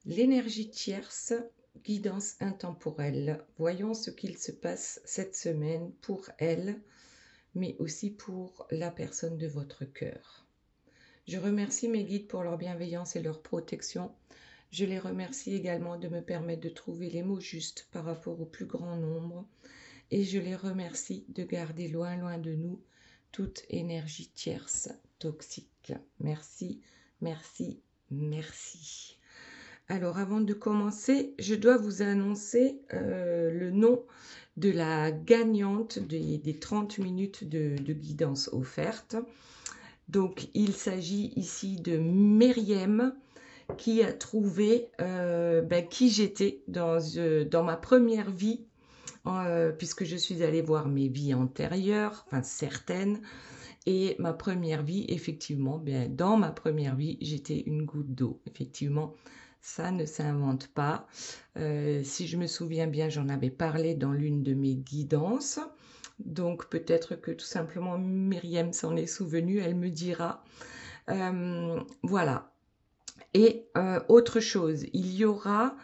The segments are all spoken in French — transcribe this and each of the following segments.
L'énergie tierce, guidance intemporelle. Voyons ce qu'il se passe cette semaine pour elle, mais aussi pour la personne de votre cœur. Je remercie mes guides pour leur bienveillance et leur protection. Je les remercie également de me permettre de trouver les mots justes par rapport au plus grand nombre. Et je les remercie de garder loin, loin de nous toute énergie tierce toxique. Merci, merci, merci. Alors, avant de commencer, je dois vous annoncer le nom de la gagnante des 30 minutes de guidance offerte. Donc, il s'agit ici de Myriam qui a trouvé qui j'étais dans ma première vie, puisque je suis allée voir mes vies antérieures, enfin certaines. Et ma première vie, effectivement, dans ma première vie, j'étais une goutte d'eau. Effectivement, ça ne s'invente pas. Si je me souviens bien, j'en avais parlé dans l'une de mes guidances. Donc peut-être que tout simplement Myriam s'en est souvenue, elle me dira. Voilà. Et autre chose, il y aura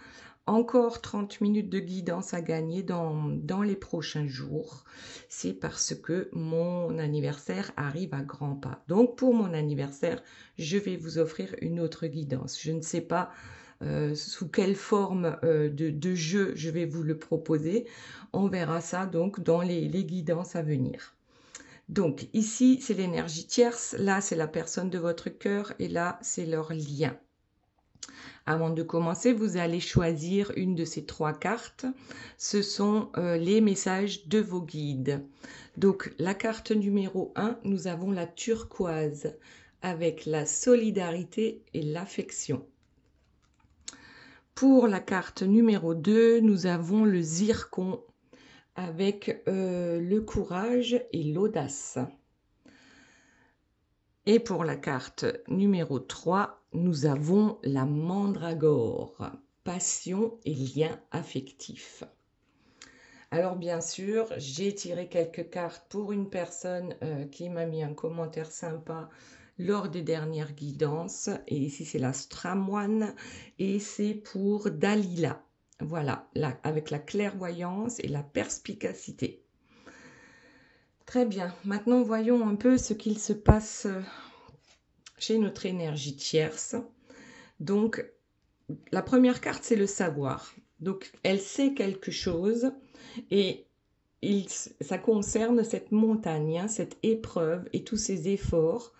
encore 30 minutes de guidance à gagner dans les prochains jours. C'est parce que mon anniversaire arrive à grands pas. Donc pour mon anniversaire, je vais vous offrir une autre guidance. Je ne sais pas sous quelle forme de jeu je vais vous le proposer. On verra ça donc dans les guidances à venir. Donc ici, c'est l'énergie tierce. Là, c'est la personne de votre cœur. Et là, c'est leur lien. Avant de commencer, vous allez choisir une de ces 3 cartes. Ce sont les messages de vos guides. Donc, la carte numéro 1, nous avons la turquoise avec la solidarité et l'affection. Pour la carte numéro 2, nous avons le zircon avec le courage et l'audace. Et pour la carte numéro 3, nous avons la mandragore, passion et lien affectif. Alors bien sûr, j'ai tiré quelques cartes pour une personne qui m'a mis un commentaire sympa lors des dernières guidances. Et ici, c'est la Stramoine et c'est pour Dalila. Voilà, là, avec la clairvoyance et la perspicacité. Très bien, maintenant voyons un peu ce qu'il se passe chez notre énergie tierce. Donc, la première carte, c'est le savoir. Donc, elle sait quelque chose et ça concerne cette montagne, hein, cette épreuve et tous ces efforts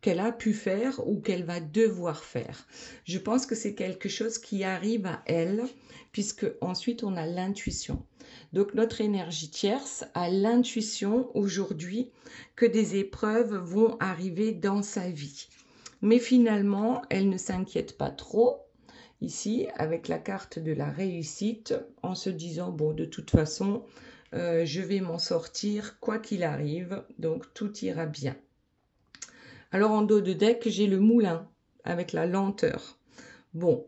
qu'elle a pu faire ou qu'elle va devoir faire. Je pense que c'est quelque chose qui arrive à elle, puisque ensuite on a l'intuition. Donc notre énergie tierce a l'intuition aujourd'hui que des épreuves vont arriver dans sa vie. Mais finalement, elle ne s'inquiète pas trop, ici, avec la carte de la réussite, en se disant, bon, de toute façon, je vais m'en sortir quoi qu'il arrive, donc tout ira bien. Alors en dos de deck, j'ai le moulin avec la lenteur. Bon,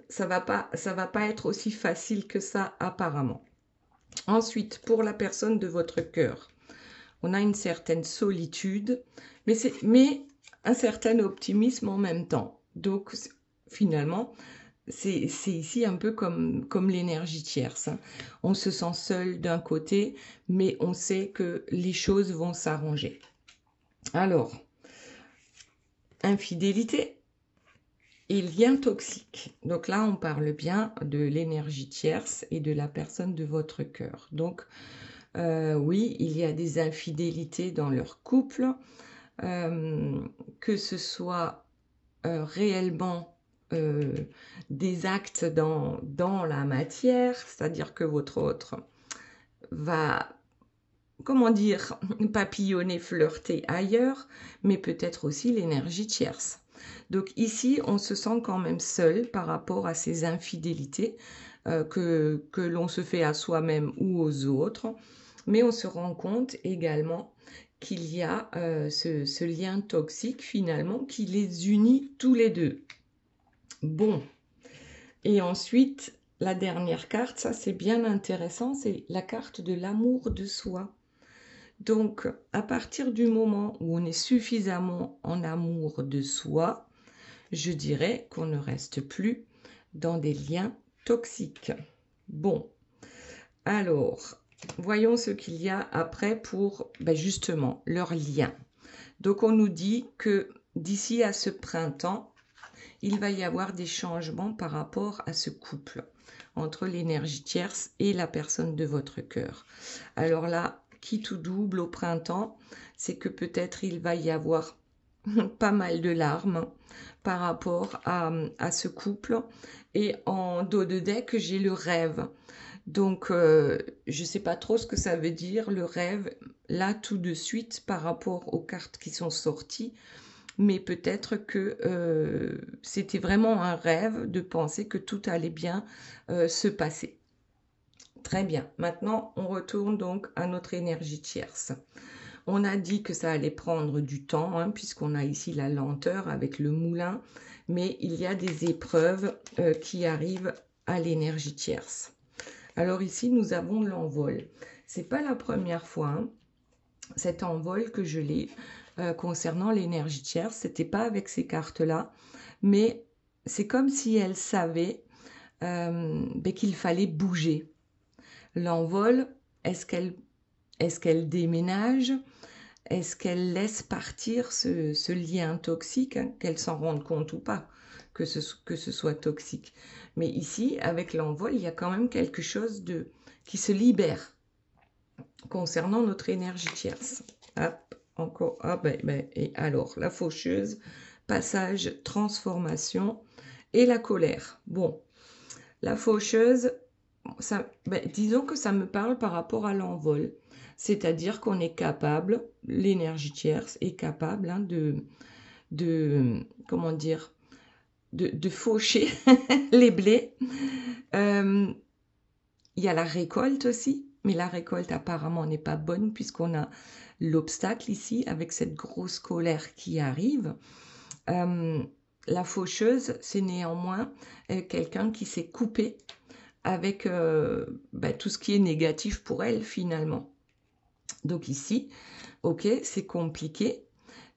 ça va pas être aussi facile que ça apparemment. Ensuite, pour la personne de votre cœur, on a une certaine solitude, mais un certain optimisme en même temps. Donc finalement, c'est ici un peu comme l'énergie tierce. Hein. On se sent seul d'un côté, mais on sait que les choses vont s'arranger. Alors, infidélité et lien toxique. Donc là, on parle bien de l'énergie tierce et de la personne de votre cœur. Donc, oui, il y a des infidélités dans leur couple, que ce soit réellement des actes dans la matière, c'est-à-dire que votre autre va, comment dire, papillonner, flirter ailleurs, mais peut-être aussi l'énergie tierce. Donc ici, on se sent quand même seul par rapport à ces infidélités que l'on se fait à soi-même ou aux autres, mais on se rend compte également qu'il y a ce lien toxique finalement qui les unit tous les deux. Bon, et ensuite, la dernière carte, ça c'est bien intéressant, c'est la carte de l'amour de soi. Donc, à partir du moment où on est suffisamment en amour de soi, je dirais qu'on ne reste plus dans des liens toxiques. Bon, alors, voyons ce qu'il y a après pour justement leurs liens. Donc, on nous dit que d'ici à ce printemps, il va y avoir des changements par rapport à ce couple entre l'énergie tierce et la personne de votre cœur. Alors là, qui tout double au printemps, c'est que peut-être il va y avoir pas mal de larmes par rapport à ce couple. Et en dos de deck, j'ai le rêve. Donc, je ne sais pas trop ce que ça veut dire, le rêve, là, tout de suite, par rapport aux cartes qui sont sorties. Mais peut-être que c'était vraiment un rêve de penser que tout allait bien se passer. Très bien. Maintenant, on retourne donc à notre énergie tierce. On a dit que ça allait prendre du temps, hein, puisqu'on a ici la lenteur avec le moulin, mais il y a des épreuves qui arrivent à l'énergie tierce. Alors ici, nous avons l'envol. C'est pas la première fois, hein, cet envol que je l'ai concernant l'énergie tierce. C'était pas avec ces cartes-là, mais c'est comme si elle savait qu'il fallait bouger. L'envol, est-ce qu'elle déménage? Est-ce qu'elle laisse partir ce lien toxique, hein, qu'elle s'en rende compte ou pas, que ce soit toxique? Mais ici, avec l'envol, il y a quand même quelque chose qui se libère concernant notre énergie tierce. Hop, encore. Ah et alors, la faucheuse, passage, transformation et la colère. Bon, la faucheuse, disons que ça me parle par rapport à l'envol. C'est-à-dire qu'on est capable, l'énergie tierce est capable hein, comment dire, de faucher les blés. Il y a la récolte aussi, mais la récolte apparemment n'est pas bonne puisqu'on a l'obstacle ici avec cette grosse colère qui arrive. La faucheuse, c'est néanmoins quelqu'un qui s'est coupé avec tout ce qui est négatif pour elle finalement. Donc ici, ok, c'est compliqué,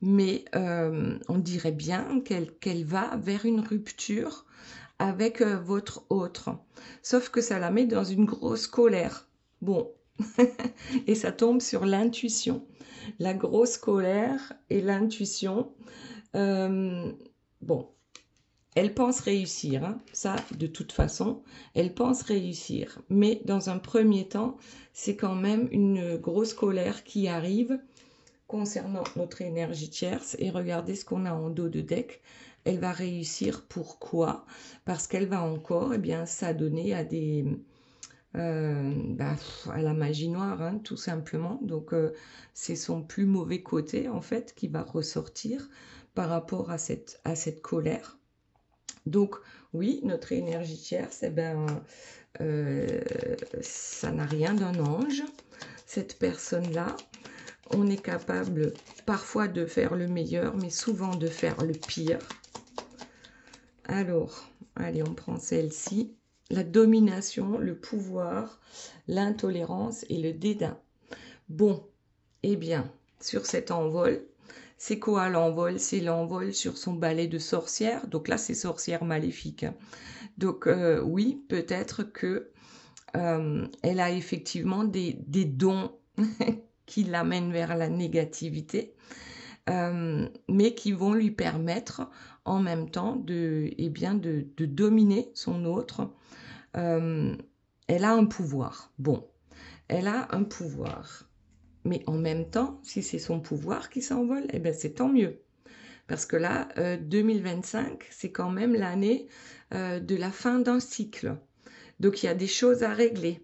mais on dirait bien qu'elle va vers une rupture avec votre autre. Sauf que ça la met dans une grosse colère. Bon, et ça tombe sur l'intuition. La grosse colère et l'intuition. Bon, elle pense réussir, hein. Ça, de toute façon, elle pense réussir. Mais dans un premier temps, c'est quand même une grosse colère qui arrive concernant notre énergie tierce. Et regardez ce qu'on a en dos de deck. Elle va réussir. Pourquoi? Parce qu'elle va encore s'adonner à des... à la magie noire, hein, tout simplement. Donc, c'est son plus mauvais côté, en fait, qui va ressortir par rapport à cette colère. Donc, oui, notre énergie tierce, ça n'a rien d'un ange. Cette personne-là, on est capable parfois de faire le meilleur, mais souvent de faire le pire. Alors, allez, on prend celle-ci. La domination, le pouvoir, l'intolérance et le dédain. Bon, eh bien, sur cet envol, c'est quoi l'envol? C'est l'envol sur son balai de sorcière. Donc là, c'est sorcière maléfique. Donc oui, peut-être que elle a effectivement des dons qui l'amènent vers la négativité, mais qui vont lui permettre en même temps de dominer son autre. Elle a un pouvoir. Bon, elle a un pouvoir. Mais en même temps, si c'est son pouvoir qui s'envole, c'est tant mieux. Parce que là, 2025, c'est quand même l'année de la fin d'un cycle. Donc, il y a des choses à régler.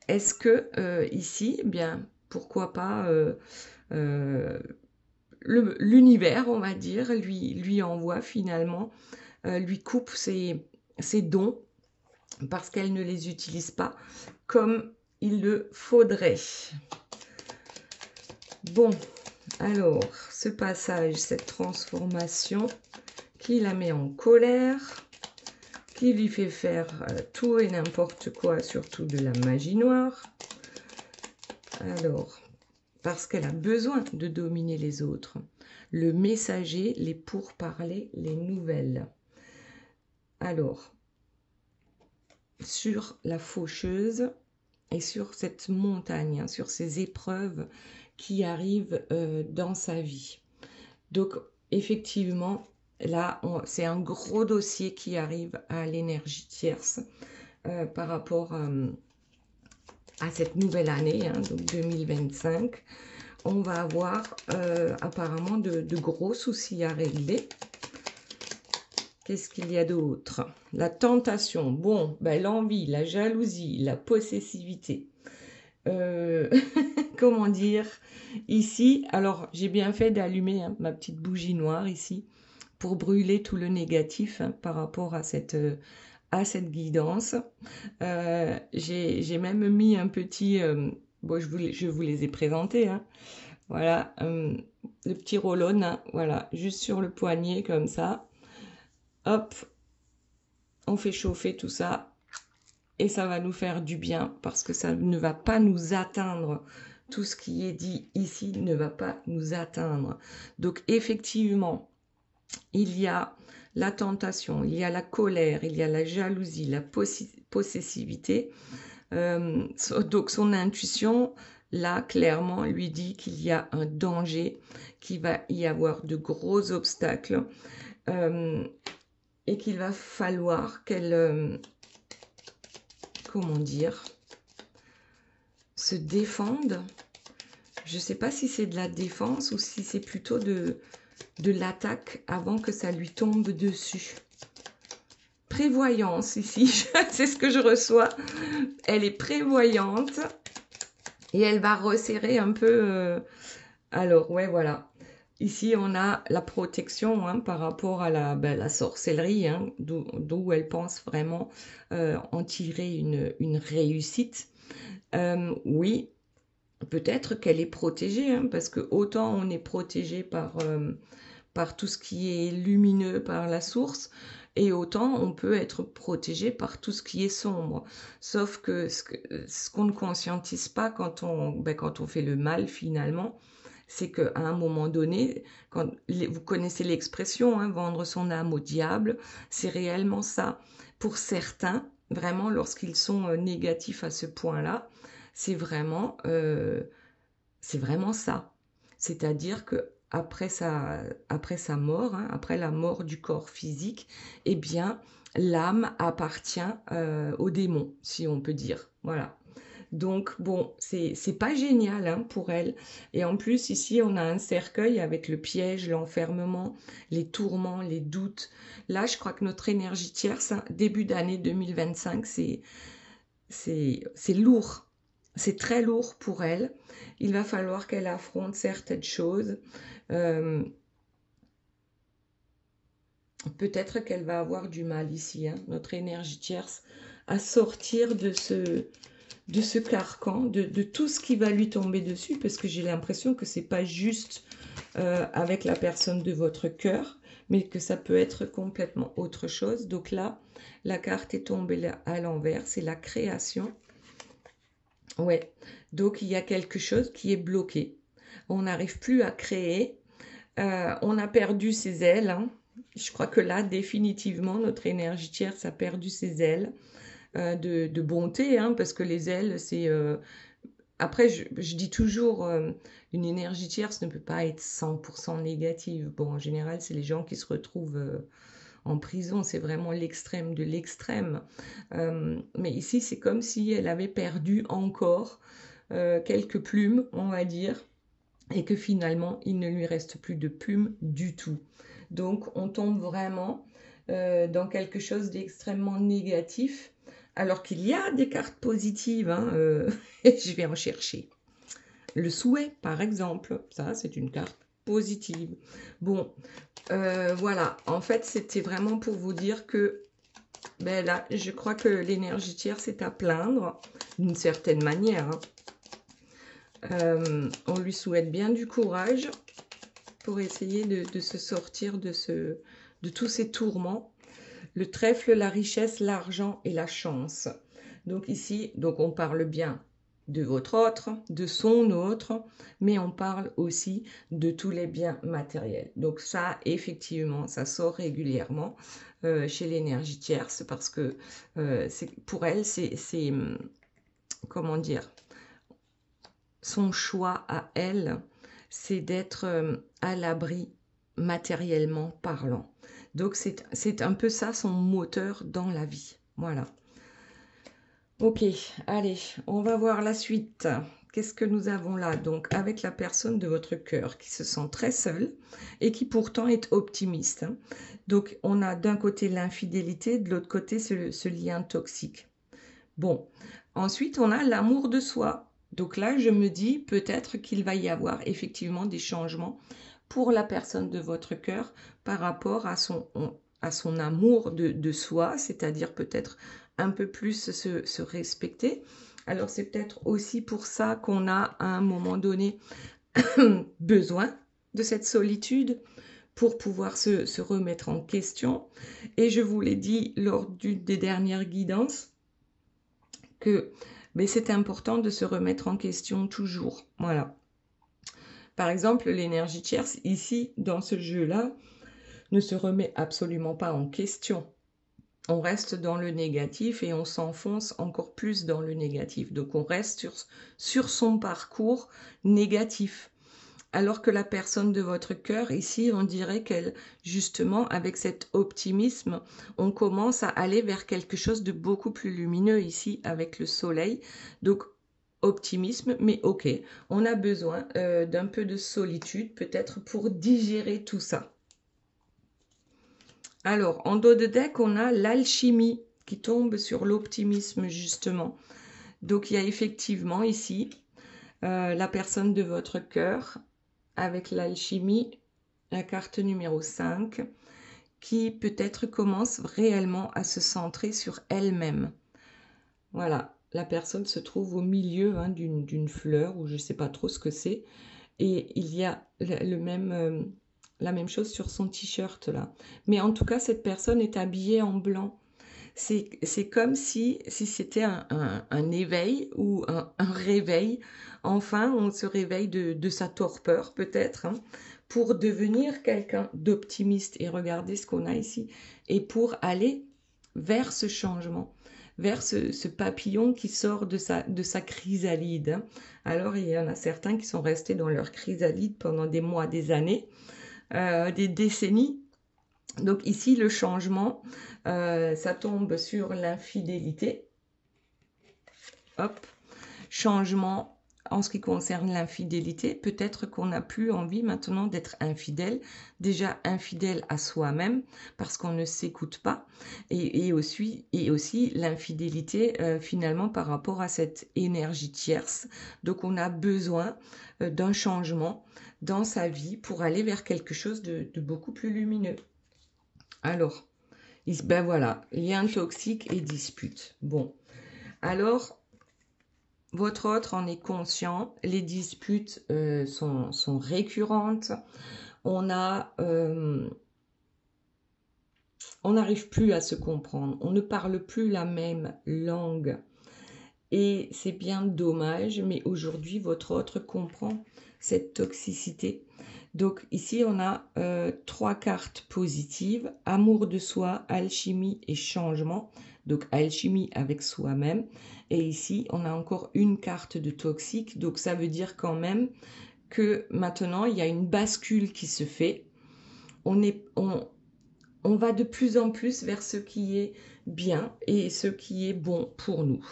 Est-ce que ici, pourquoi pas l'univers, on va dire, lui envoie finalement, lui coupe ses dons parce qu'elle ne les utilise pas comme il le faudrait. Bon, alors, ce passage, cette transformation qui la met en colère, qui lui fait faire tout et n'importe quoi, surtout de la magie noire. Alors, parce qu'elle a besoin de dominer les autres. Le messager, les pourparlers, les nouvelles. Alors, sur la faucheuse et sur cette montagne, hein, sur ces épreuves qui arrivent dans sa vie. Donc, effectivement, là, c'est un gros dossier qui arrive à l'énergie tierce par rapport à cette nouvelle année, hein, donc 2025. On va avoir apparemment de gros soucis à régler. Qu'est-ce qu'il y a d'autre? La tentation, bon, ben, l'envie, la jalousie, la possessivité. Comment dire? Ici, alors j'ai bien fait d'allumer hein, ma petite bougie noire ici pour brûler tout le négatif hein, par rapport à cette guidance. J'ai même mis un petit... bon, je vous les ai présentés. Hein. Voilà, le petit roll-on, hein, voilà, juste sur le poignet comme ça. Hop, on fait chauffer tout ça et ça va nous faire du bien parce que ça ne va pas nous atteindre. Tout ce qui est dit ici ne va pas nous atteindre. Donc effectivement, il y a la tentation, il y a la colère, il y a la jalousie, la possessivité. Donc son intuition, là, clairement, lui dit qu'il y a un danger, qu'il va y avoir de gros obstacles et qu'il va falloir qu'elle, comment dire, se défende. Je ne sais pas si c'est de la défense ou si c'est plutôt de l'attaque avant que ça lui tombe dessus. Prévoyance ici, c'est ce que je reçois. Elle est prévoyante et elle va resserrer un peu. Alors, ouais, voilà. Ici, on a la protection hein, par rapport à la sorcellerie, hein, d'où elle pense vraiment en tirer une réussite. Oui, peut-être qu'elle est protégée, hein, parce que autant on est protégé par tout ce qui est lumineux, par la source, et autant on peut être protégé par tout ce qui est sombre. Sauf que ce qu'on ne conscientise pas quand on fait le mal finalement, c'est qu'à un moment donné, vous connaissez l'expression, hein, vendre son âme au diable, c'est réellement ça. Pour certains, vraiment, lorsqu'ils sont négatifs à ce point-là, c'est vraiment ça. C'est-à-dire que après sa mort, hein, après la mort du corps physique, eh bien, l'âme appartient au démon, si on peut dire. Voilà. Donc, bon, c'est pas génial hein, pour elle. Et en plus, ici, on a un cercueil avec le piège, l'enfermement, les tourments, les doutes. Là, je crois que notre énergie tierce, hein, début d'année 2025, c'est lourd. C'est très lourd pour elle. Il va falloir qu'elle affronte certaines choses. Peut-être qu'elle va avoir du mal ici, hein, notre énergie tierce, à sortir de ce carcan, de tout ce qui va lui tomber dessus, parce que j'ai l'impression que c'est pas juste avec la personne de votre cœur, mais que ça peut être complètement autre chose. Donc là, la carte est tombée à l'envers, c'est la création. Ouais, donc il y a quelque chose qui est bloqué. On n'arrive plus à créer. On a perdu ses ailes. Hein. Je crois que là, définitivement, notre énergie tierce a perdu ses ailes de bonté, hein, parce que les ailes, c'est... Après, je dis toujours, une énergie tierce ne peut pas être 100% négative. Bon, en général, c'est les gens qui se retrouvent... en prison, c'est vraiment l'extrême de l'extrême. Mais ici, c'est comme si elle avait perdu encore quelques plumes, on va dire, et que finalement, il ne lui reste plus de plumes du tout. Donc, on tombe vraiment dans quelque chose d'extrêmement négatif, alors qu'il y a des cartes positives, hein, et je vais en chercher. Le souhait, par exemple, ça, c'est une carte positive. Bon, voilà, en fait, c'était vraiment pour vous dire que ben là, je crois que l'énergie tierce est à plaindre, d'une certaine manière. Hein. On lui souhaite bien du courage pour essayer de se sortir de tous ces tourments. Le trèfle, la richesse, l'argent et la chance. Donc ici, on parle bien de votre autre, de son autre, mais on parle aussi de tous les biens matériels. Donc ça, effectivement, ça sort régulièrement chez l'énergie tierce parce que pour elle, c'est comment dire, son choix à elle, c'est d'être à l'abri matériellement parlant. Donc c'est un peu ça son moteur dans la vie. Voilà. Ok, allez, on va voir la suite. Qu'est-ce que nous avons là? Donc, avec la personne de votre cœur qui se sent très seule et qui pourtant est optimiste. Donc, on a d'un côté l'infidélité, de l'autre côté ce lien toxique. Bon, ensuite, on a l'amour de soi. Donc là, je me dis peut-être qu'il va y avoir effectivement des changements pour la personne de votre cœur par rapport à son amour de soi, c'est-à-dire peut-être un peu plus se respecter. Alors c'est peut-être aussi pour ça qu'on a à un moment donné besoin de cette solitude pour pouvoir se remettre en question. Et je vous l'ai dit lors d'une des dernières guidances, que c'est important de se remettre en question toujours. Voilà. Par exemple, l'énergie tierce, ici, dans ce jeu-là, ne se remet absolument pas en question. On reste dans le négatif et on s'enfonce encore plus dans le négatif. Donc, on reste sur son parcours négatif. Alors que la personne de votre cœur, ici, on dirait qu'elle, justement, avec cet optimisme, on commence à aller vers quelque chose de beaucoup plus lumineux ici, avec le soleil. Donc, optimisme, mais ok, on a besoin d'un peu de solitude, peut-être pour digérer tout ça. Alors, en dos de deck, on a l'alchimie qui tombe sur l'optimisme, justement. Donc, il y a effectivement ici la personne de votre cœur, avec l'alchimie, la carte numéro 5, qui peut-être commence réellement à se centrer sur elle-même. Voilà, la personne se trouve au milieu d'une fleur, ou je ne sais pas trop ce que c'est, et il y a la même chose sur son t-shirt là. Mais en tout cas, cette personne est habillée en blanc. C'est comme si c'était un éveil ou un réveil. Enfin, on se réveille de sa torpeur peut-être, pour devenir quelqu'un d'optimiste. Et regardez ce qu'on a ici. Et pour aller vers ce changement, vers ce papillon qui sort de sa chrysalide. Alors, il y en a certains qui sont restés dans leur chrysalide pendant des mois, des années, des décennies. Donc ici, le changement, ça tombe sur l'infidélité. Hop, changement en ce qui concerne l'infidélité. Peut-être qu'on n'a plus envie maintenant d'être infidèle. Déjà infidèle à soi-même parce qu'on ne s'écoute pas. Et aussi l'infidélité finalement par rapport à cette énergie tierce. Donc on a besoin d'un changement dans sa vie pour aller vers quelque chose de beaucoup plus lumineux. Alors, ben voilà, lien toxique et dispute. Bon, alors, votre autre en est conscient, les disputes sont récurrentes, on n'arrive plus à se comprendre, on ne parle plus la même langue. Et c'est bien dommage, mais aujourd'hui, votre autre comprend cette toxicité. Donc ici, on a 3 cartes positives, amour de soi, alchimie et changement. Donc alchimie avec soi-même. Et ici, on a encore une carte de toxique. Donc ça veut dire quand même que maintenant, il y a une bascule qui se fait. On va de plus en plus vers ce qui est bien et ce qui est bon pour nous.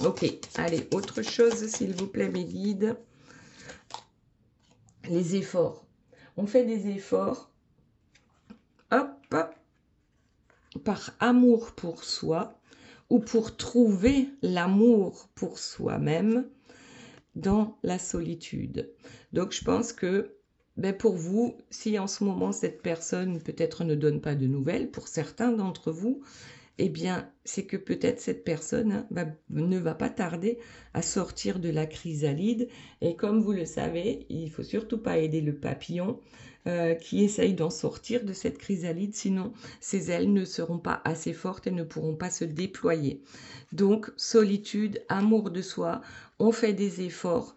Ok, allez, autre chose, s'il vous plaît, mes guides. Les efforts. On fait des efforts, hop, par amour pour soi ou pour trouver l'amour pour soi-même dans la solitude. Donc, je pense que pour vous, si en ce moment, cette personne peut-être ne donne pas de nouvelles, pour certains d'entre vous, eh bien, c'est que peut-être cette personne ne va pas tarder à sortir de la chrysalide. Et comme vous le savez, il ne faut surtout pas aider le papillon. qui essaye d'en sortir de cette chrysalide, sinon ses ailes ne seront pas assez fortes et ne pourront pas se déployer. Donc solitude, amour de soi, on fait des efforts,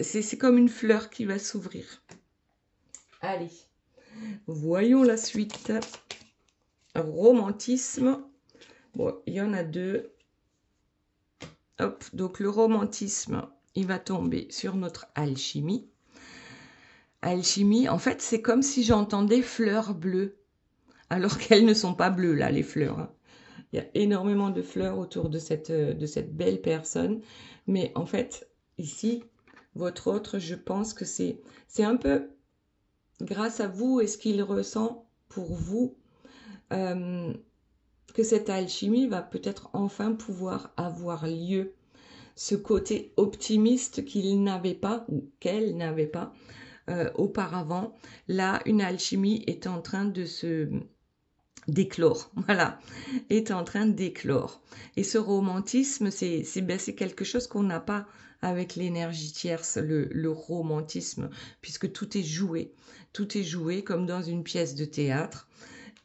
c'est comme une fleur qui va s'ouvrir. Allez, voyons la suite. Romantisme. Bon, il y en a deux. Hop, donc le romantisme, il va tomber sur notre alchimie. Alchimie, en fait, c'est comme si j'entendais fleurs bleues, alors qu'elles ne sont pas bleues, là, les fleurs. Hein. Il y a énormément de fleurs autour de cette belle personne. Mais en fait, ici, votre autre, je pense que c'est un peu grâce à vous et ce qu'il ressent pour vous, que cette alchimie va peut-être enfin pouvoir avoir lieu. Ce côté optimiste qu'il n'avait pas ou qu'elle n'avait pas auparavant, là, une alchimie est en train de se d'éclore, voilà, est en train d'éclore. Et ce romantisme, c'est quelque chose qu'on n'a pas avec l'énergie tierce, le romantisme, puisque tout est joué comme dans une pièce de théâtre.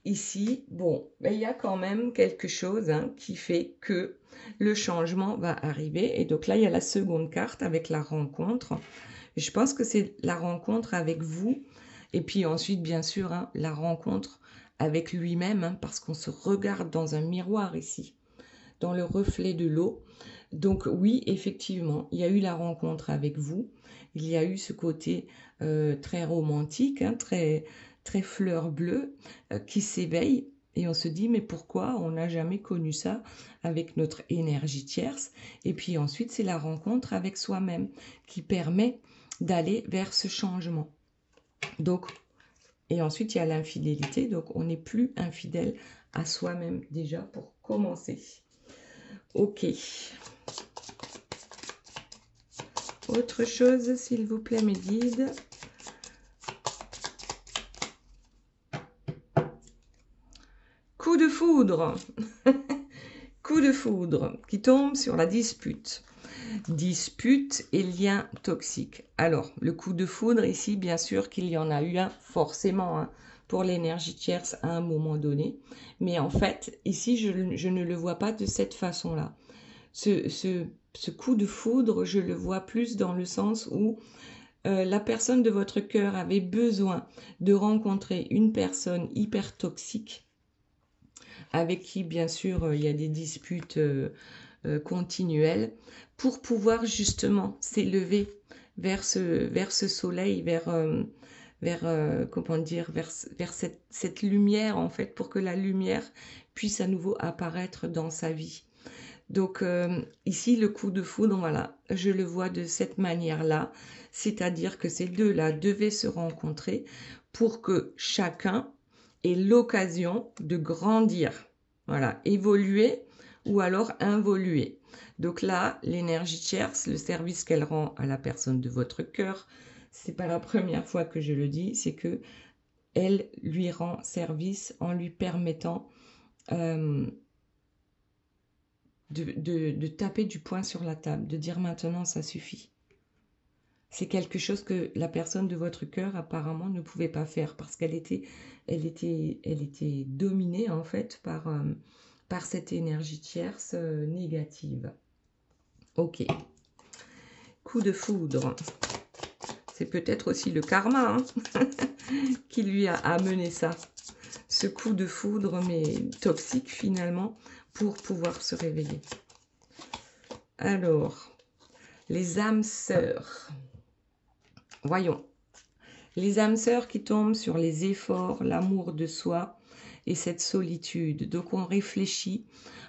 Ici, bon, il y a quand même quelque chose qui fait que le changement va arriver. Et donc là, il y a la seconde carte avec la rencontre. Je pense que c'est la rencontre avec vous. Et puis ensuite, bien sûr, la rencontre avec lui-même, parce qu'on se regarde dans un miroir ici, dans le reflet de l'eau. Donc oui, effectivement, il y a eu la rencontre avec vous. Il y a eu ce côté très romantique, très fleur bleue, qui s'éveille. Et on se dit, mais pourquoi on n'a jamais connu ça avec notre énergie tierce? Et puis ensuite, c'est la rencontre avec soi-même qui permet d'aller vers ce changement. Donc, et ensuite, il y a l'infidélité. Donc, on n'est plus infidèle à soi-même déjà pour commencer. Ok. Autre chose, s'il vous plaît, mes guides. Coup de foudre. Coup de foudre qui tombe sur la dispute. Dispute et lien toxique. Alors, le coup de foudre ici, bien sûr qu'il y en a eu un, forcément, pour l'énergie tierce à un moment donné. Mais en fait, ici, je ne le vois pas de cette façon-là. Ce coup de foudre, je le vois plus dans le sens où la personne de votre cœur avait besoin de rencontrer une personne hyper toxique avec qui, bien sûr, il y a des disputes continuelles pour pouvoir justement s'élever vers ce soleil, vers comment dire, vers cette lumière, en fait, pour que la lumière puisse à nouveau apparaître dans sa vie. Donc ici, le coup de foudre, voilà, je le vois de cette manière-là, c'est-à-dire que ces deux-là devaient se rencontrer pour que chacun ait l'occasion de grandir, voilà, évoluer ou alors involuer. Donc là, l'énergie tierce, le service qu'elle rend à la personne de votre cœur, c'est pas la première fois que je le dis, c'est que elle lui rend service en lui permettant de taper du poing sur la table, de dire maintenant ça suffit. C'est quelque chose que la personne de votre cœur apparemment ne pouvait pas faire parce qu'elle était dominée en fait par cette énergie tierce négative. Ok. Coup de foudre. C'est peut-être aussi le karma qui lui a amené ça. Ce coup de foudre mais toxique finalement pour pouvoir se réveiller. Alors, les âmes sœurs. Voyons. Les âmes sœurs qui tombent sur les efforts, l'amour de soi et cette solitude. Donc, on réfléchit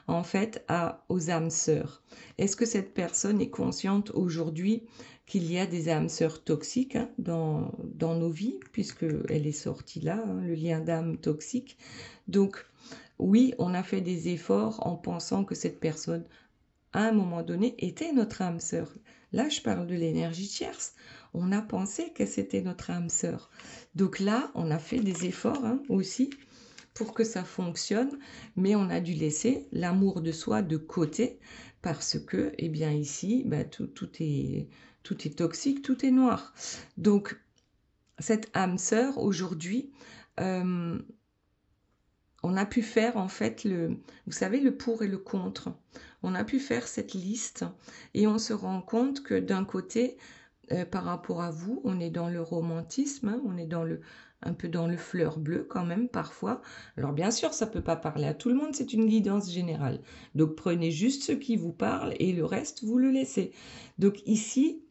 en fait aux âmes sœurs. Est-ce que cette personne est consciente aujourd'hui qu'il y a des âmes sœurs toxiques dans nos vies, puisqu'elle est sortie là, le lien d'âme toxique. Donc, oui, on a fait des efforts en pensant que cette personne, à un moment donné, était notre âme sœur. Là, je parle de l'énergie tierce. On a pensé que c'était notre âme sœur. Donc là, on a fait des efforts aussi pour que ça fonctionne, mais on a dû laisser l'amour de soi de côté parce que, eh bien ici, tout est toxique, tout est noir. Donc, cette âme sœur, aujourd'hui, on a pu faire en fait, vous savez, le pour et le contre. On a pu faire cette liste et on se rend compte que d'un côté, par rapport à vous, on est dans le romantisme, hein, on est un peu dans le fleur bleu quand même parfois. Alors bien sûr, ça ne peut pas parler à tout le monde, c'est une guidance générale. Donc prenez juste ce qui vous parle et le reste, vous le laissez. Donc ici,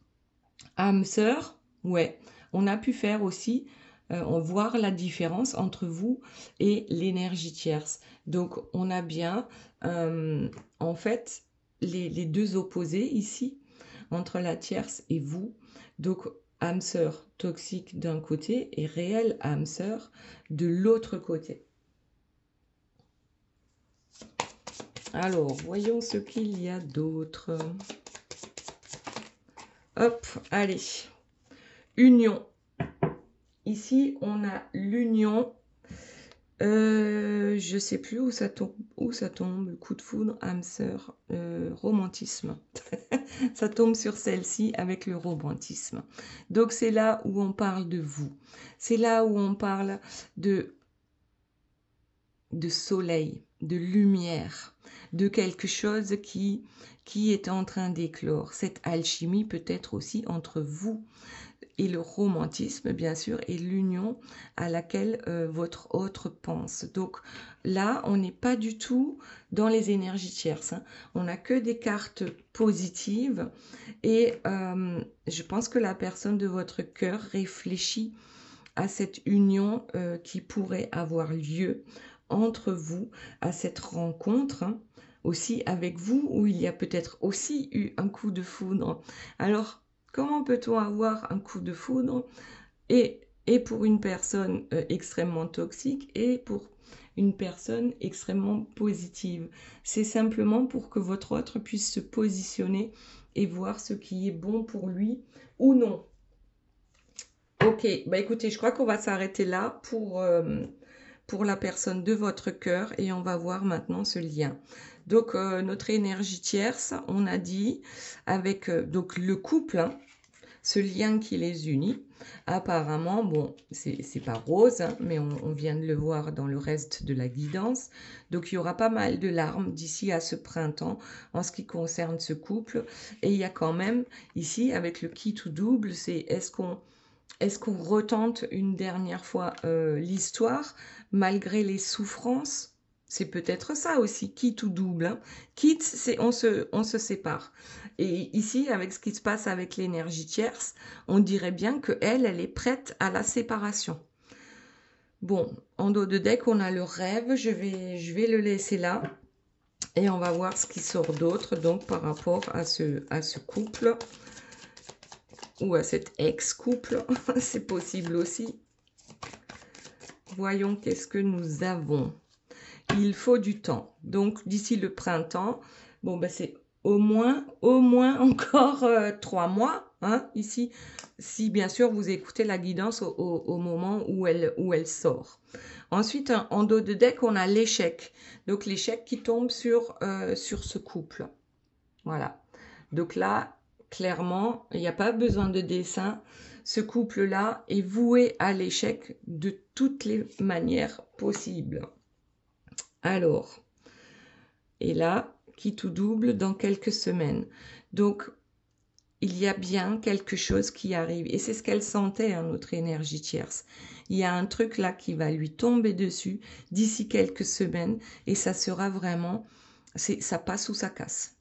âme sœur, ouais, on a pu faire aussi, voir la différence entre vous et l'énergie tierce. Donc on a bien, en fait, les deux opposés ici, entre la tierce et vous. Donc, âme sœur toxique d'un côté et réelle âme sœur de l'autre côté. Alors, voyons ce qu'il y a d'autre. Hop, allez. Union. Ici, on a l'union. Je sais plus où ça tombe, coup de foudre, âme sœur, romantisme. Ça tombe sur celle-ci avec le romantisme. Donc c'est là où on parle de vous. C'est là où on parle de soleil, de lumière, de quelque chose qui est en train d'éclore. Cette alchimie peut être aussi entre vous et le romantisme, bien sûr, et l'union à laquelle votre autre pense. Donc là, on n'est pas du tout dans les énergies tierces. Hein. On n'a que des cartes positives et je pense que la personne de votre cœur réfléchit à cette union qui pourrait avoir lieu entre vous, à cette rencontre, hein, aussi avec vous, où il y a peut-être aussi eu un coup de foudre. Alors, comment peut-on avoir un coup de foudre et pour une personne extrêmement toxique et pour une personne extrêmement positive? C'est simplement pour que votre autre puisse se positionner et voir ce qui est bon pour lui ou non. Ok, bah écoutez, je crois qu'on va s'arrêter là pour la personne de votre cœur et on va voir maintenant ce lien. Donc notre énergie tierce, on a dit, avec donc le couple, hein, ce lien qui les unit. Apparemment, bon, c'est pas rose, hein, mais on vient de le voir dans le reste de la guidance. Donc il y aura pas mal de larmes d'ici à ce printemps en ce qui concerne ce couple. Et il y a quand même ici avec le qui tout double, c'est est-ce qu'on retente une dernière fois l'histoire malgré les souffrances? C'est peut-être ça aussi, quitte ou double. Hein. Quitte, c'est on se sépare. Et ici, avec ce qui se passe avec l'énergie tierce, on dirait bien qu'elle est prête à la séparation. Bon, en dos de deck, on a le rêve. Je vais le laisser là. Et on va voir ce qui sort d'autre, donc par rapport à ce couple. Ou à cet ex-couple. C'est possible aussi. Voyons qu'est-ce que nous avons. Il faut du temps. Donc, d'ici le printemps, bon, ben, c'est au moins encore 3 mois, hein, ici, si bien sûr vous écoutez la guidance au moment où elle sort. Ensuite, en dos de deck, on a l'échec. Donc, l'échec qui tombe sur ce couple. Voilà. Donc là, clairement, il n'y a pas besoin de dessin. Ce couple-là est voué à l'échec de toutes les manières possibles. Alors, et là, qui tout double dans quelques semaines. Donc, il y a bien quelque chose qui arrive. Et c'est ce qu'elle sentait, hein, notre énergie tierce. Il y a un truc là qui va lui tomber dessus d'ici quelques semaines. Et ça sera vraiment, ça passe ou ça casse.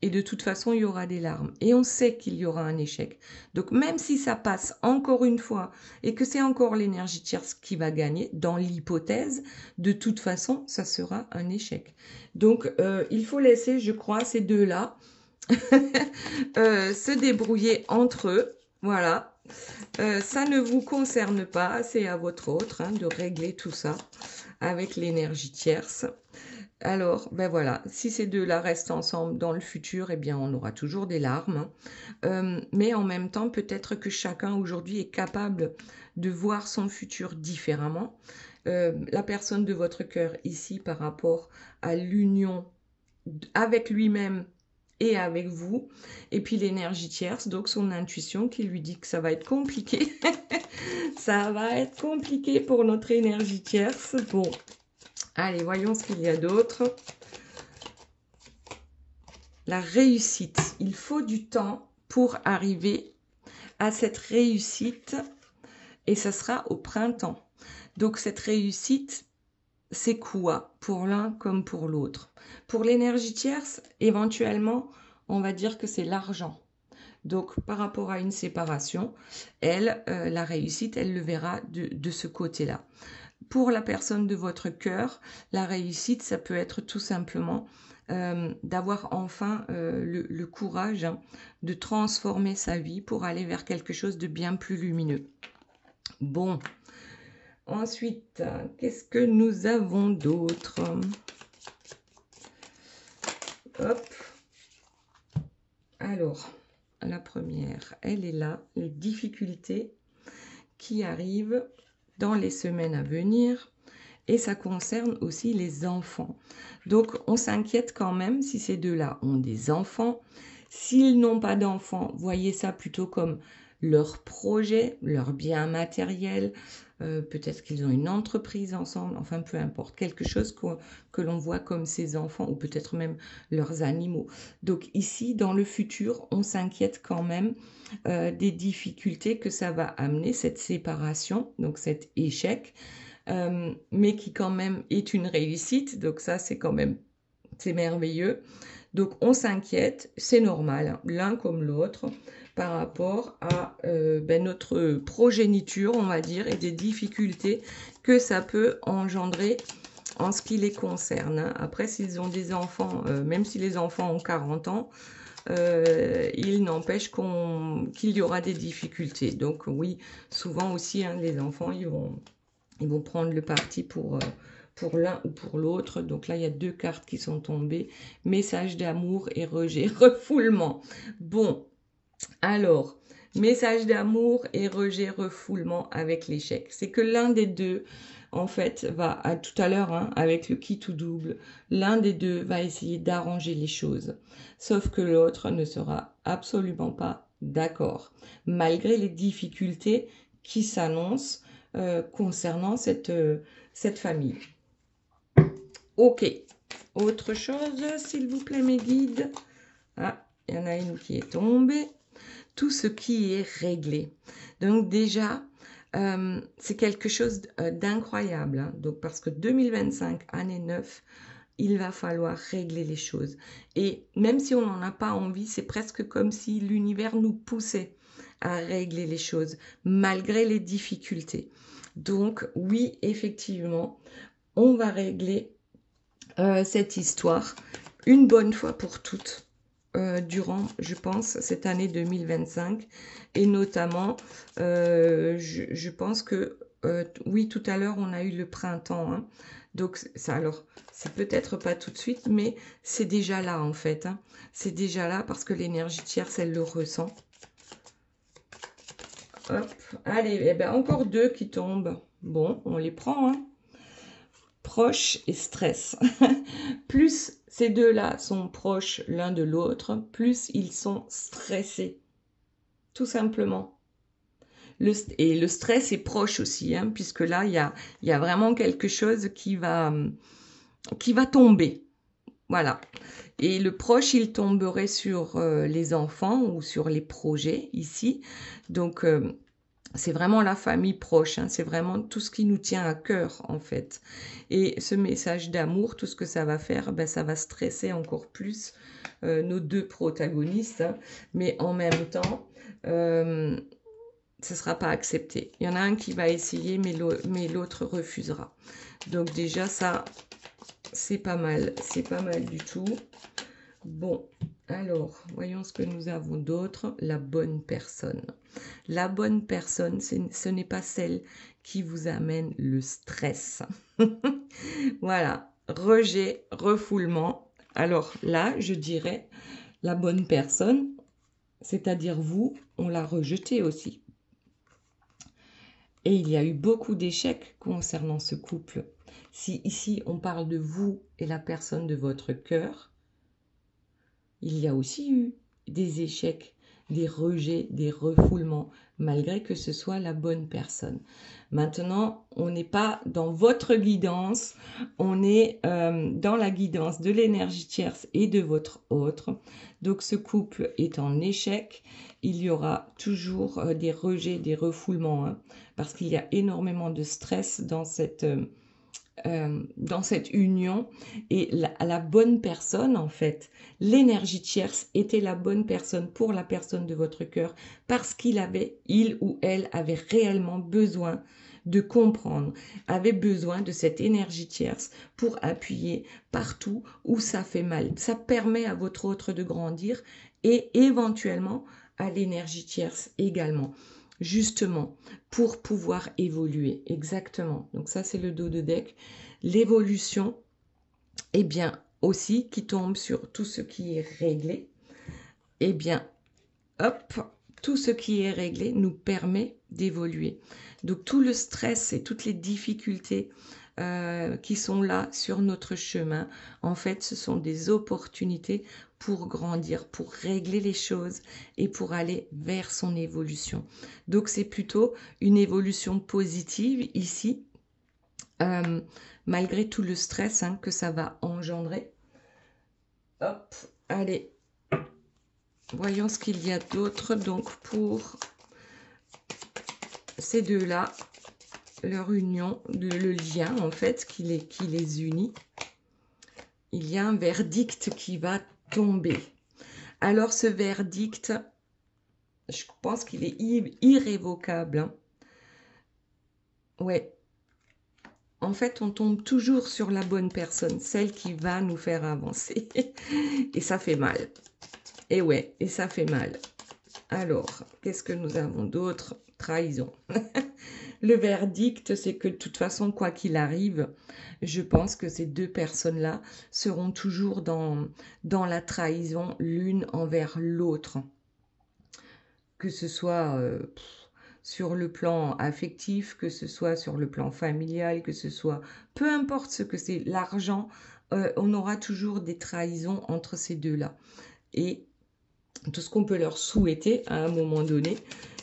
Et de toute façon, il y aura des larmes. Et on sait qu'il y aura un échec. Donc, même si ça passe encore une fois et que c'est encore l'énergie tierce qui va gagner, dans l'hypothèse, de toute façon, ça sera un échec. Donc, il faut laisser, je crois, ces deux-là se débrouiller entre eux. Voilà. Ça ne vous concerne pas. C'est à votre autre hein, de régler tout ça avec l'énergie tierce. Alors, ben voilà, si ces deux-là restent ensemble dans le futur, eh bien, on aura toujours des larmes. Mais en même temps, peut-être que chacun aujourd'hui est capable de voir son futur différemment. La personne de votre cœur ici, par rapport à l'union avec lui-même et avec vous. Et puis l'énergie tierce, donc son intuition qui lui dit que ça va être compliqué. Ça va être compliqué pour notre énergie tierce. Bon, allez, voyons ce qu'il y a d'autre. La réussite. Il faut du temps pour arriver à cette réussite et ça sera au printemps. Donc cette réussite, c'est quoi pour l'un comme pour l'autre? Pour l'énergie tierce, éventuellement, on va dire que c'est l'argent. Donc par rapport à une séparation, elle, la réussite, elle le verra de ce côté-là. Pour la personne de votre cœur, la réussite, ça peut être tout simplement d'avoir enfin le courage de transformer sa vie pour aller vers quelque chose de bien plus lumineux. Bon, ensuite, qu'est-ce que nous avons d'autre? Hop. Alors, la première, elle est là, les difficultés qui arrivent dans les semaines à venir. Et ça concerne aussi les enfants. Donc, on s'inquiète quand même si ces deux-là ont des enfants. S'ils n'ont pas d'enfants, voyez ça plutôt comme leur projet, leur bien matériel. Peut-être qu'ils ont une entreprise ensemble. Enfin, peu importe. Quelque chose que l'on voit comme ses enfants ou peut-être même leurs animaux. Donc ici, dans le futur, on s'inquiète quand même des difficultés que ça va amener, cette séparation, donc cet échec. Mais qui quand même est une réussite, donc ça c'est quand même, c'est merveilleux. Donc on s'inquiète, c'est normal, l'un comme l'autre, par rapport à notre progéniture, on va dire, et des difficultés que ça peut engendrer en ce qui les concerne. Après, s'ils ont des enfants, même si les enfants ont 40 ans, il n'empêche qu'il y aura des difficultés. Donc oui, souvent aussi, hein, les enfants, ils vont prendre le parti pour l'un ou pour l'autre. Donc là, il y a deux cartes qui sont tombées. Message d'amour et rejet, refoulement. Bon, alors, message d'amour et rejet, refoulement avec l'échec. C'est que l'un des deux, en fait, à tout à l'heure, hein, avec le kit ou double, l'un des deux va essayer d'arranger les choses. Sauf que l'autre ne sera absolument pas d'accord. Malgré les difficultés qui s'annoncent, concernant cette famille. Ok. Autre chose, s'il vous plaît, mes guides. Ah, il y en a une qui est tombée. Tout ce qui est réglé. Donc déjà, c'est quelque chose d'incroyable. Hein. Donc parce que 2025, année 9, il va falloir régler les choses. Et même si on n'en a pas envie, c'est presque comme si l'univers nous poussait à régler les choses, malgré les difficultés. Donc oui, effectivement, on va régler cette histoire une bonne fois pour toutes durant, je pense, cette année 2025. Et notamment, je pense que, oui, tout à l'heure, on a eu le printemps. Hein. Donc, ça, alors, c'est peut-être pas tout de suite, mais c'est déjà là, en fait. Hein. C'est déjà là parce que l'énergie tierce, elle le ressent. Hop, allez, eh ben, encore deux qui tombent. Bon, on les prend, hein. Proche et stress. Plus ces deux-là sont proches l'un de l'autre, plus ils sont stressés. Tout simplement. Et le stress est proche aussi, hein, puisque là, il y a vraiment quelque chose qui va tomber. Voilà. Et le proche, il tomberait sur les enfants ou sur les projets ici. Donc, c'est vraiment la famille proche, hein, c'est vraiment tout ce qui nous tient à cœur en fait. Et ce message d'amour, tout ce que ça va faire, ben, ça va stresser encore plus nos deux protagonistes. Hein, mais en même temps, ce ne sera pas accepté. Il y en a un qui va essayer, mais l'autre refusera. Donc déjà ça, c'est pas mal du tout. Bon, alors, voyons ce que nous avons d'autre. La bonne personne. La bonne personne, ce n'est pas celle qui vous amène le stress. Voilà, rejet, refoulement. Alors là, je dirais, la bonne personne, c'est-à-dire vous, on l'a rejeté aussi. Et il y a eu beaucoup d'échecs concernant ce couple. Si ici, on parle de vous et la personne de votre cœur, il y a aussi eu des échecs, des rejets, des refoulements, malgré que ce soit la bonne personne. Maintenant, on n'est pas dans votre guidance, on est dans la guidance de l'énergie tierce et de votre autre. Donc, ce couple est en échec. Il y aura toujours des rejets, des refoulements, hein, parce qu'il y a énormément de stress dans cette union. Et la bonne personne, en fait, l'énergie tierce était la bonne personne pour la personne de votre cœur, parce il ou elle avait réellement besoin de comprendre, avait besoin de cette énergie tierce pour appuyer partout où ça fait mal. Ça permet à votre autre de grandir et éventuellement à l'énergie tierce également, justement pour pouvoir évoluer. Exactement. Donc ça, c'est le dos de deck. L'évolution, eh bien aussi, qui tombe sur tout ce qui est réglé. Eh bien, hop, tout ce qui est réglé nous permet d'évoluer. Donc tout le stress et toutes les difficultés qui sont là sur notre chemin, en fait, ce sont des opportunités pour grandir, pour régler les choses et pour aller vers son évolution. Donc c'est plutôt une évolution positive ici, malgré tout le stress que ça va engendrer. Hop, allez. Voyons ce qu'il y a d'autre. Donc, pour ces deux-là, leur union, le lien, en fait, qui les unit, il y a un verdict qui va tomber. Alors, ce verdict, je pense qu'il est irrévocable. Hein. Ouais. En fait, on tombe toujours sur la bonne personne, celle qui va nous faire avancer. Et ça fait mal. Et ouais, et ça fait mal. Alors, qu'est-ce que nous avons d'autre? Trahison. Le verdict, c'est que de toute façon, quoi qu'il arrive, je pense que ces deux personnes-là seront toujours dans la trahison l'une envers l'autre. Que ce soit sur le plan affectif, que ce soit sur le plan familial, que ce soit... Peu importe ce que c'est, l'argent, on aura toujours des trahisons entre ces deux-là. Et tout ce qu'on peut leur souhaiter à un moment donné,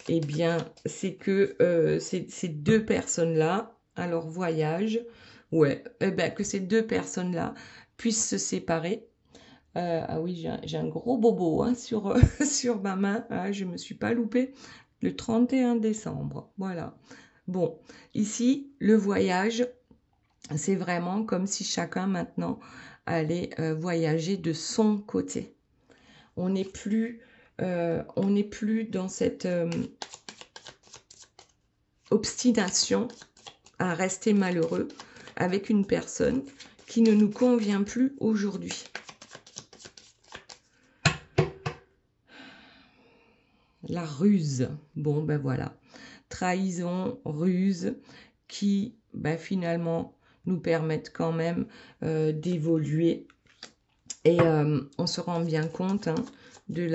eh bien, c'est que ces deux personnes-là, à leur voyage, ouais, eh ben, que ces deux personnes-là puissent se séparer. Ah oui, j'ai un gros bobo hein, sur, sur ma main. Ah, je ne me suis pas loupée. Le 31 décembre, voilà. Bon, ici, le voyage, c'est vraiment comme si chacun maintenant allait voyager de son côté. On n'est plus dans cette obstination à rester malheureux avec une personne qui ne nous convient plus aujourd'hui. La ruse. Bon, ben voilà. Trahison, ruse, qui finalement nous permettent quand même d'évoluer. Et on se rend bien compte de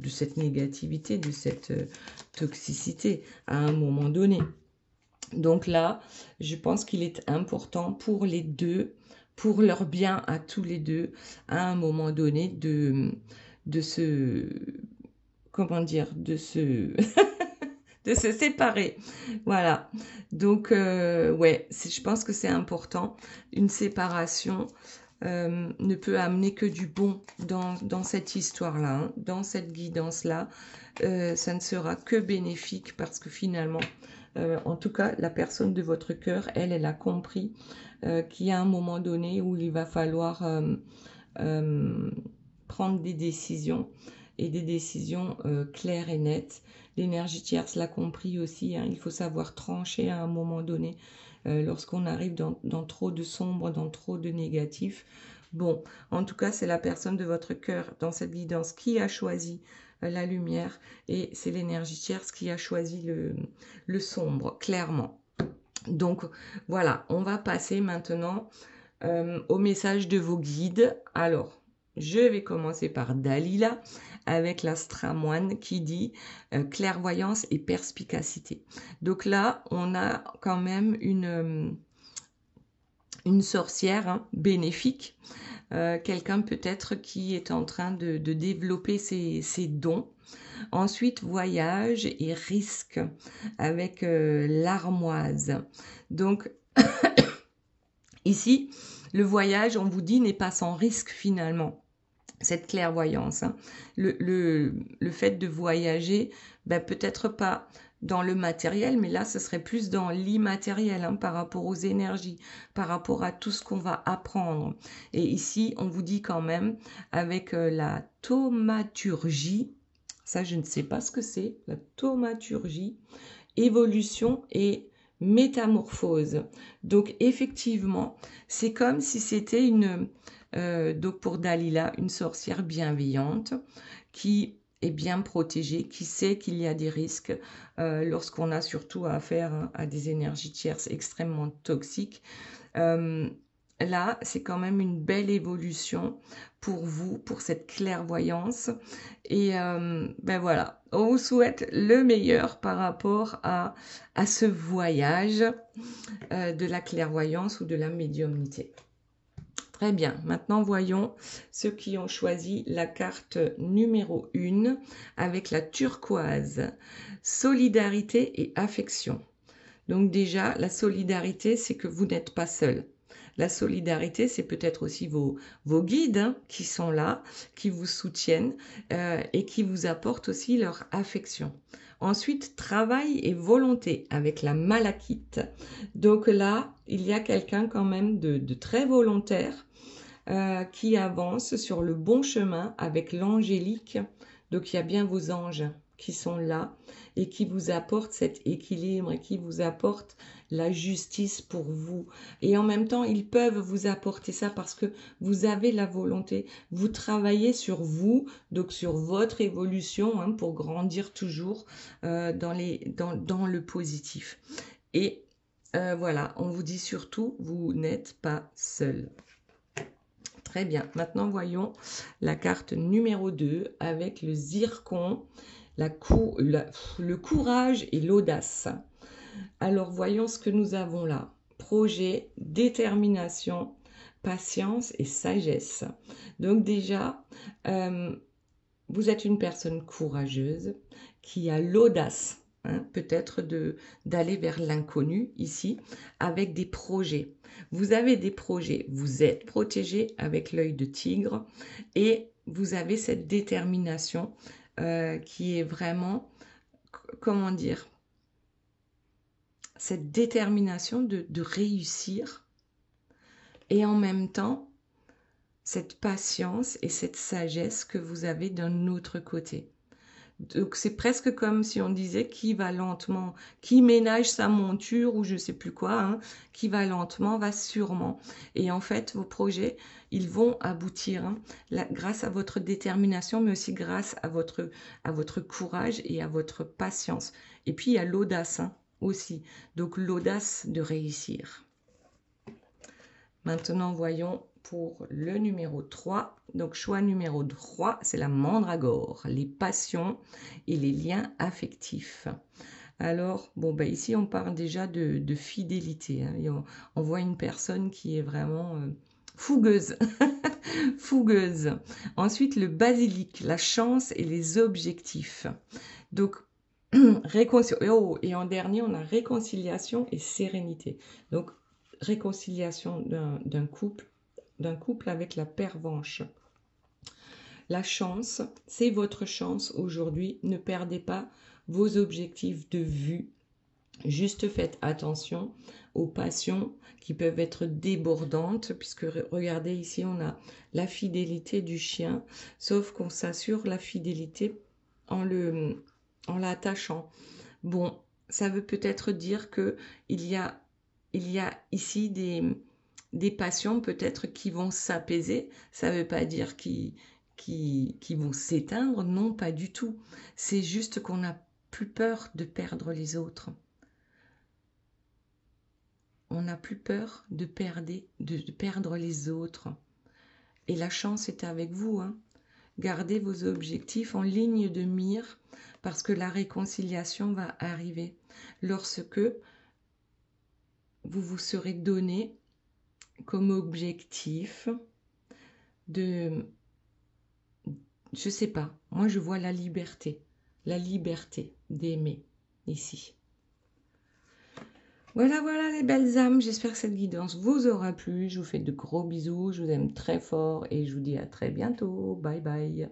cette négativité, de cette toxicité à un moment donné. Donc là, je pense qu'il est important pour les deux, pour leur bien à tous les deux, à un moment donné, de se... Comment dire? De se... de se séparer. Voilà. Donc, ouais, je pense que c'est important. Une séparation ne peut amener que du bon dans cette histoire-là, hein, dans cette guidance-là. Ça ne sera que bénéfique parce que finalement, en tout cas, la personne de votre cœur, elle a compris qu'il y a un moment donné où il va falloir prendre des décisions et des décisions claires et nettes. L'énergie tierce l'a compris aussi, hein, il faut savoir trancher à un moment donné lorsqu'on arrive dans trop de sombre, dans trop de négatif. Bon, en tout cas, c'est la personne de votre cœur dans cette guidance qui a choisi la lumière et c'est l'énergie tierce qui a choisi le sombre, clairement. Donc, voilà, on va passer maintenant au message de vos guides. Alors, je vais commencer par Dalila avec l'Astramoine qui dit clairvoyance et perspicacité. Donc là, on a quand même une sorcière bénéfique quelqu'un peut-être qui est en train de développer ses dons. Ensuite, voyage et risque avec l'armoise. Donc, ici, le voyage, on vous dit, n'est pas sans risque finalement. Cette clairvoyance, hein. Le fait de voyager, ben, peut-être pas dans le matériel, mais là, ce serait plus dans l'immatériel, hein, par rapport aux énergies, par rapport à tout ce qu'on va apprendre. Et ici, on vous dit quand même, avec la thaumaturgie, ça, je ne sais pas ce que c'est, la thaumaturgie, évolution et métamorphose. Donc, effectivement, c'est comme si c'était donc pour Dalila, une sorcière bienveillante qui est bien protégée, qui sait qu'il y a des risques lorsqu'on a surtout affaire, hein, à des énergies tierces extrêmement toxiques. Là, c'est quand même une belle évolution pour vous, pour cette clairvoyance. Et ben voilà, on vous souhaite le meilleur par rapport à ce voyage de la clairvoyance ou de la médiumnité. Très bien, maintenant voyons ceux qui ont choisi la carte numéro 1 avec la turquoise. Solidarité et affection. Donc déjà, la solidarité, c'est que vous n'êtes pas seul. La solidarité, c'est peut-être aussi vos guides, hein, qui sont là, qui vous soutiennent et qui vous apportent aussi leur affection. Ensuite, travail et volonté avec la malachite. Donc là, il y a quelqu'un quand même de très volontaire qui avance sur le bon chemin avec l'angélique. Donc il y a bien vos anges qui sont là et qui vous apportent cet équilibre et qui vous apportent la justice pour vous. Et en même temps, ils peuvent vous apporter ça parce que vous avez la volonté, vous travaillez sur vous, donc sur votre évolution, hein, pour grandir toujours dans le positif. Et voilà, on vous dit surtout, vous n'êtes pas seul. Très bien, maintenant voyons la carte numéro 2 avec le zircon, le courage et l'audace. Alors voyons ce que nous avons là. Projet, détermination, patience et sagesse. Donc déjà, vous êtes une personne courageuse qui a l'audace, hein, peut-être d'aller vers l'inconnu ici, avec des projets. Vous avez des projets, vous êtes protégé avec l'œil de tigre et vous avez cette détermination qui est vraiment, comment dire, cette détermination de réussir et en même temps, cette patience et cette sagesse que vous avez d'un autre côté. Donc c'est presque comme si on disait qui va lentement, qui ménage sa monture ou je sais plus quoi, hein, qui va lentement va sûrement. Et en fait, vos projets, ils vont aboutir, hein, là, grâce à votre détermination, mais aussi grâce à votre courage et à votre patience. Et puis il y a l'audace, hein, aussi. Donc l'audace de réussir. Maintenant, voyons pour le numéro 3. Donc, choix numéro 3, c'est la mandragore, les passions et les liens affectifs. Alors, bon, ben ici, on parle déjà de fidélité, hein, et on voit une personne qui est vraiment fougueuse. Fougueuse. Ensuite, le basilic, la chance et les objectifs. Donc, et en dernier, on a réconciliation et sérénité. Donc, réconciliation d'un couple avec la pervenche. La chance, c'est votre chance aujourd'hui. Ne perdez pas vos objectifs de vue. Juste faites attention aux passions qui peuvent être débordantes, puisque regardez ici, on a la fidélité du chien, sauf qu'on s'assure la fidélité en l'attachant. Bon, ça veut peut-être dire que il y a ici des passions peut-être qui vont s'apaiser. Ça ne veut pas dire qu'ils vont s'éteindre, non, pas du tout. C'est juste qu'on n'a plus peur de perdre les autres. On n'a plus peur de perdre les autres. Et la chance est avec vous, hein. Gardez vos objectifs en ligne de mire parce que la réconciliation va arriver lorsque vous vous serez donné comme objectif je sais pas, moi je vois la liberté d'aimer ici. Voilà, voilà les belles âmes, j'espère que cette guidance vous aura plu. Je vous fais de gros bisous, je vous aime très fort et je vous dis à très bientôt. Bye bye.